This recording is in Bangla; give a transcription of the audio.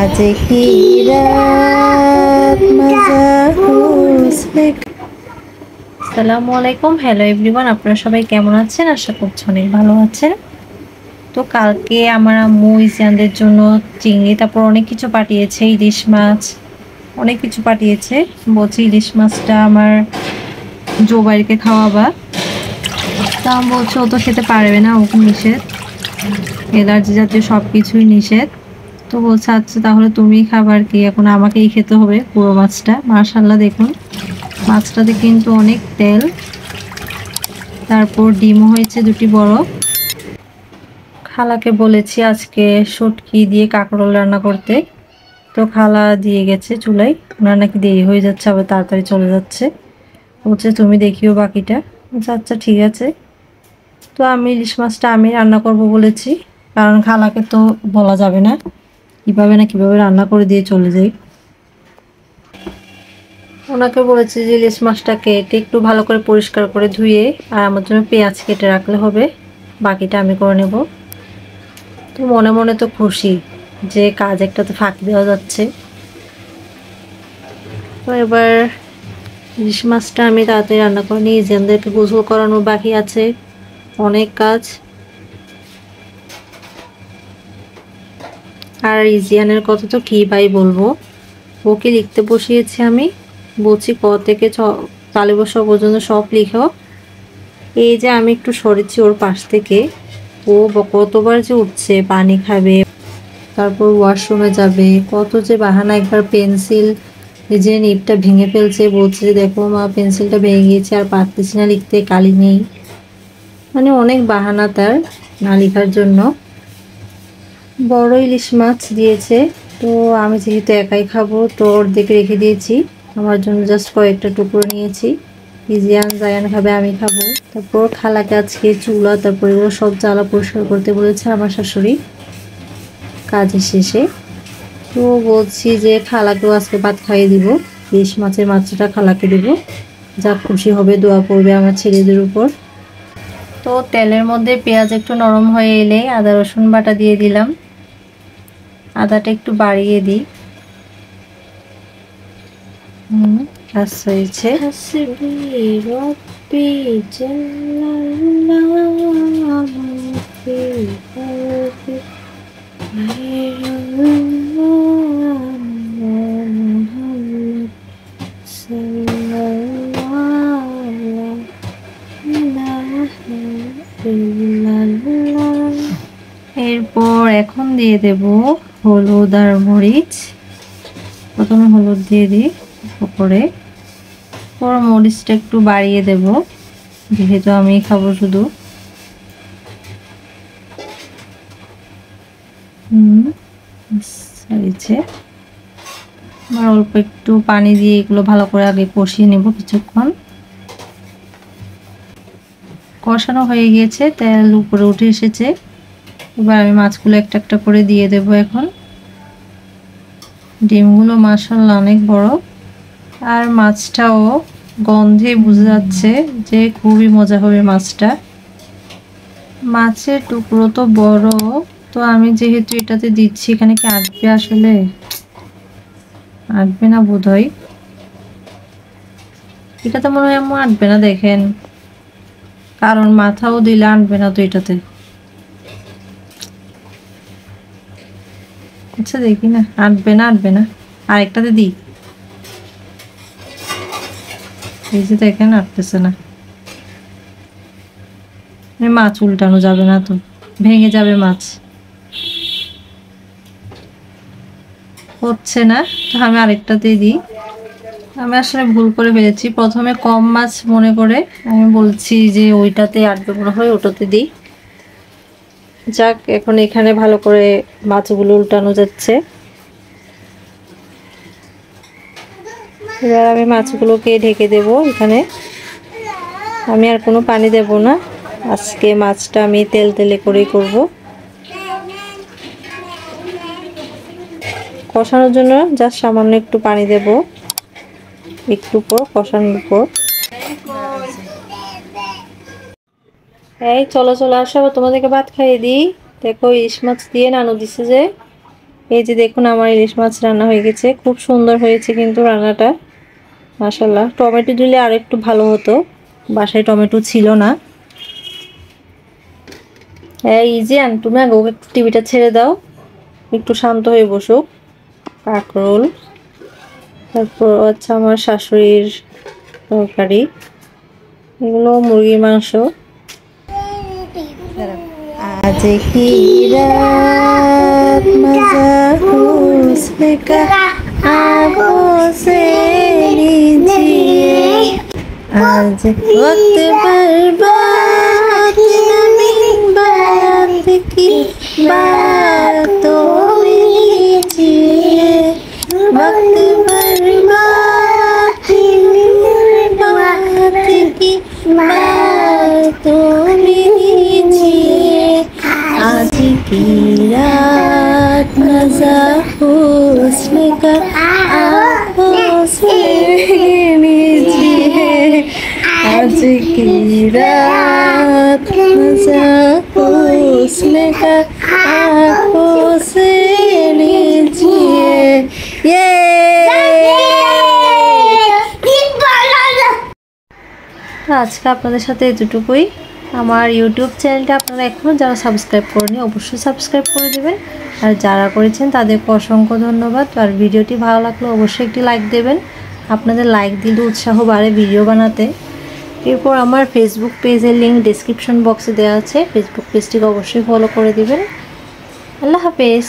आज की रात मजा हुस्न। আসসালামু আলাইকুম, হ্যালো এভরিওয়ান, আপনারা সবাই কেমন আছেন? আশা করছি অনেক ভালো আছেন। তো কালকে আমার আম্মু ইসিয়ানদের জন্য চিংড়ি, তারপর অনেক কিছু পাঠিয়েছে, ইলিশ মাছ, অনেক কিছু পাঠিয়েছে। বলছি ইলিশ মাছটা আমার জোবাইরকে খাওয়াবা। তা বলছে ও তো খেতে পারবে না, ওকে নিষেধ, এলার্জি জাতীয় সব কিছুই নিষেধ। তো বলছে আচ্ছা তাহলে তুমি খাবার কি, এখন আমাকেই খেতে হবে পুরো মাছটা। মাশাআল্লাহ দেখুন মাছটাতে কিন্তু অনেক তেল, তারপর ডিমও হয়েছে দুটি বড়। খালাকে বলেছি আজকে শুটকি দিয়ে কাঁকরোল রান্না করতে, তো খালা দিয়ে গেছে চুলায়। ওনার নাকি দেরি হয়ে যাচ্ছে, আবার তাড়াতাড়ি চলে যাচ্ছে, বলছে তুমি দেখিও বাকিটা। আচ্ছা ঠিক আছে। তো আমি ইলিশ মাছটা আমি রান্না করব বলেছি, কারণ খালাকে তো বলা যাবে না কিভাবে না কিভাবে রান্না করে দিয়ে চলে যাই। ওনাকে বলেছি যে ইলিশ মাছটা কেটে একটু ভালো করে পরিষ্কার করে ধুয়ে আর আমার জন্য পেঁয়াজ কেটে রাখলে হবে, বাকিটা আমি করে নেব। তো মনে মনে তো খুশি যে কাজ একটা তো ফাঁকি দেওয়া যাচ্ছে। তো এবার ইলিশ মাছটা আমি তাড়াতাড়ি রান্না করে নিই, ইজিয়ানদেরকে গোসল করানো বাকি আছে, অনেক কাজ। আর ইজিয়ানের কথা তো কী ভাই বলবো, ওকে লিখতে বসিয়েছি আমি, বলছি ক থেকে তালিবর্ষ পর্যন্ত সব লিখো। এই যে আমি একটু সরেছি ওর পাশ থেকে, ও কতবার যে উঠছে, পানি খাবে, তারপর ওয়াশরুমে যাবে, কত যে বাহানা। একবার পেন্সিল এই যে নিবটা ভেঙে ফেলছে, বলছে যে দেখো মা পেন্সিলটা ভেঙে গিয়েছে আর পারতেছি না লিখতে, কালি নেই, মানে অনেক বাহানা তার না লেখার জন্য। বড় ইলিশ মাছ দিয়েছে, তো আমি যেহেতু একাই খাবো তো অর্ধেক রেখে দিয়েছি, আমার জন্য জাস্ট কয়েকটা টুকরো নিয়েছি। ইজিয়ান জায়ান খাবে, আমি খাবো। তারপর খালাকে আজকে চুলা তারপর এগুলো সব জ্বালা পরিষ্কার করতে বলেছে আমার শাশুড়ি কাজের শেষে। তো বলছি যে খালাকেও আজকে ভাত খাইয়ে দিব, ইলিশ মাছের মাছটা খালাকে দিব, যা খুশি হবে, দোয়া করবে আমার ছেলেদের উপর। তো তেলের মধ্যে পেঁয়াজ একটু নরম হয়ে এলে আদা রসুন বাটা দিয়ে দিলাম, আদাটা একটু বাড়িয়ে দিই। আচ্ছা হয়েছে। এরপর এখন দিয়ে দেব হলুদ আর মরিচ। প্রথমে হলুদ দিয়ে দিই উপরে, পর মরিচটা একটু বাড়িয়ে দেব যেহেতু আমি খাবো শুধু। আর অল্প একটু পানি দিয়ে এগুলো ভালো করে আগে কষিয়ে নেব কিছুক্ষণ। কষানো হয়ে গিয়েছে, তেল উপরে উঠে এসেছে, এবার আমি মাছগুলো একটা একটা করে দিয়ে দেব। এখন ডিমগুলো মাশাআল্লাহ অনেক বড়, আর মাছটাও গন্ধে বোঝা যাচ্ছে যে খুবই মজা হবে মাছটা। মাছের টুকরো তো বড়, তো আমি যেহেতু এটাতে দিচ্ছি, এখানে কি আটবে? আসলে আটবে না বোধহয়, এটাতে মনে হয় আম্মু আটবে না, দেখেন, কারণ মাথাও দিলে আটবে না তো এটাতে। আচ্ছা দেখি না, আটবে না আরেকটাতে দিই। এই যে দেখেন আটতেছে না, মাছ উল্টানো যাবে না তো, ভেঙে যাবে মাছ, হচ্ছে না। তো আমি আরেকটাতে দিই। আমি আসলে ভুল করে ফেলেছি, প্রথমে কম মাছ মনে করে আমি বলছি যে ওইটাতে আটবে মনে হয়, ওটাতে দিই। যাক, এখন এখানে ভালো করে মাছগুলো উল্টানো যাচ্ছে। এবার আমি মাছগুলোকে ঢেকে দেব। এখানে আমি আর কোনো পানি দেব না, আজকে মাছটা আমি তেল তেলে করেই করব। কষানোর জন্য জাস্ট সামান্য একটু পানি দেব, একটু পর কষানোর পর। এই চলো আসো, তোমাদেরকে ভাত খাইয়ে দিই। দেখো ইলিশ মাছ দিয়ে নানু দিছে যে, এই যে দেখুন আমার ইলিশ মাছ রান্না হয়ে গেছে, খুব সুন্দর হয়েছে কিন্তু রান্নাটা মাশাআল্লাহ। টমেটো দিলে আর একটু ভালো হতো, বাসায় টমেটো ছিল না। এই ইজিয়ান, তুমি আগে ওকে টিভিটা ছেড়ে দাও, একটু শান্ত হয়ে বসুক। কাঁকরোল, তারপর হচ্ছে আমার শাশুড়ির তরকারি, এগুলো মুরগির মাংস। आज की रात मजा हुस्न का आंखों से लीजिए, आज वक्त बर्बाद नबी बात की बातों में लीजिए, वक्त बर्बाद बात की बातों में लीजिए, आज की रात मजा हुस्न का आंखों से लीजिए, आज की रात मजा हुस्न का आंखों से लीजिए। ये আজকে আপনাদের সাথে এতটুকুই। আমার ইউটিউব চ্যানেলটা আপনারা এখনও যারা সাবস্ক্রাইব করেনি অবশ্যই সাবস্ক্রাইব করে দেবেন, আর যারা করেছেন তাদেরকে অসংখ্য ধন্যবাদ। আর ভিডিওটি ভালো লাগলে অবশ্যই একটি লাইক দেবেন, আপনাদের লাইক দিলে উৎসাহ বাড়ে ভিডিও বানাতে। এরপর আমার ফেসবুক পেজের লিঙ্ক ডেসক্রিপশন বক্সে দেওয়া আছে, ফেসবুক পেজটিকে অবশ্যই ফলো করে দিবেন। আল্লাহ হাফেজ।